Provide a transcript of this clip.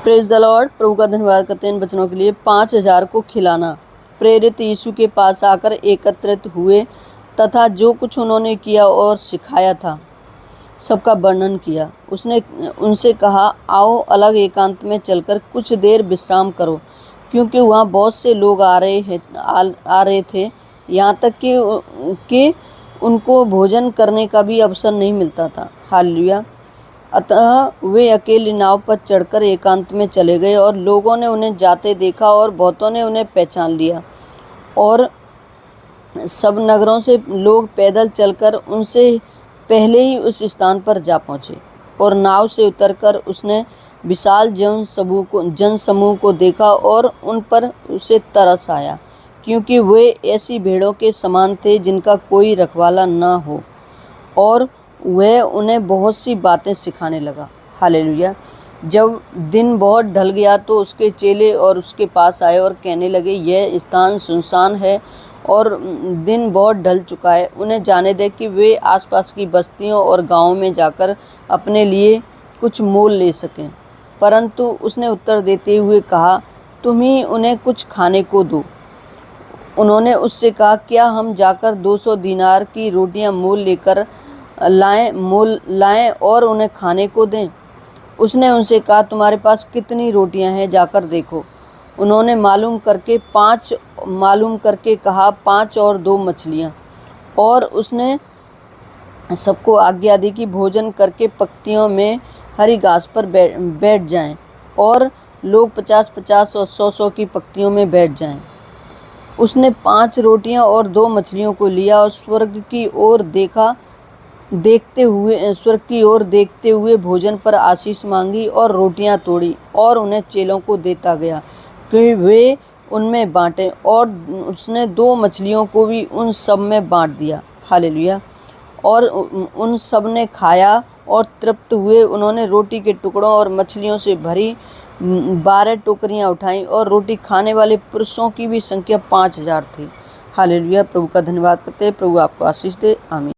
Praise the Lord. प्रभु का धन्यवाद करते हैं इन वचनों के लिए। 5,000 को खिलाना। प्रेरित यीशु के पास आकर एकत्रित हुए तथा जो कुछ उन्होंने किया और सिखाया था सबका वर्णन किया। उसने उनसे कहा, आओ अलग एकांत में चलकर कुछ देर विश्राम करो, क्योंकि वहाँ बहुत से लोग आ रहे थे, यहाँ तक कि उनको भोजन करने का भी अवसर नहीं मिलता था। हालेलुया। अतः वे अकेले नाव पर चढ़कर एकांत में चले गए और लोगों ने उन्हें जाते देखा और बहुतों ने उन्हें पहचान लिया। और सब नगरों से लोग पैदल चलकर उनसे पहले ही उस स्थान पर जा पहुँचे। और नाव से उतरकर उसने विशाल जन समूह को देखा और उन पर उसे तरस आया, क्योंकि वे ऐसी भेड़ों के समान थे जिनका कोई रखवाला न हो, और वह उन्हें बहुत सी बातें सिखाने लगा। हालेलुया। जब दिन बहुत ढल गया तो उसके चेले और उसके पास आए और कहने लगे, यह स्थान सुनसान है और दिन बहुत ढल चुका है। उन्हें जाने दे कि वे आसपास की बस्तियों और गांवों में जाकर अपने लिए कुछ मोल ले सकें। परंतु उसने उत्तर देते हुए कहा, तुम ही उन्हें कुछ खाने को दो। उन्होंने उससे कहा, क्या हम जाकर 200 दीनार की रोटियां मोल लाएं और उन्हें खाने को दें? उसने उनसे कहा, तुम्हारे पास कितनी रोटियां हैं, जाकर देखो। उन्होंने मालूम करके कहा, 5 और 2 मछलियां। और उसने सबको आज्ञा दी कि भोजन करके पक्तियों में हरी घास पर बैठ जाएं, और लोग 50-50 और 100-100 की पक्तियों में बैठ जाएं। उसने 5 रोटियां और 2 मछलियों को लिया और स्वर्ग की ओर देखते हुए भोजन पर आशीष मांगी और रोटियां तोड़ी और उन्हें चेलों को देता गया कि वे उनमें बांटें। और उसने 2 मछलियों को भी उन सब में बांट दिया। हालेलुया। और उन सब ने खाया और तृप्त हुए। उन्होंने रोटी के टुकड़ों और मछलियों से भरी 12 टोकरियां उठाईं, और रोटी खाने वाले पुरुषों की भी संख्या 5,000 थी। हालेलुया। प्रभु का धन्यवाद करते हैं। प्रभु आपको आशीष दे। आमीन।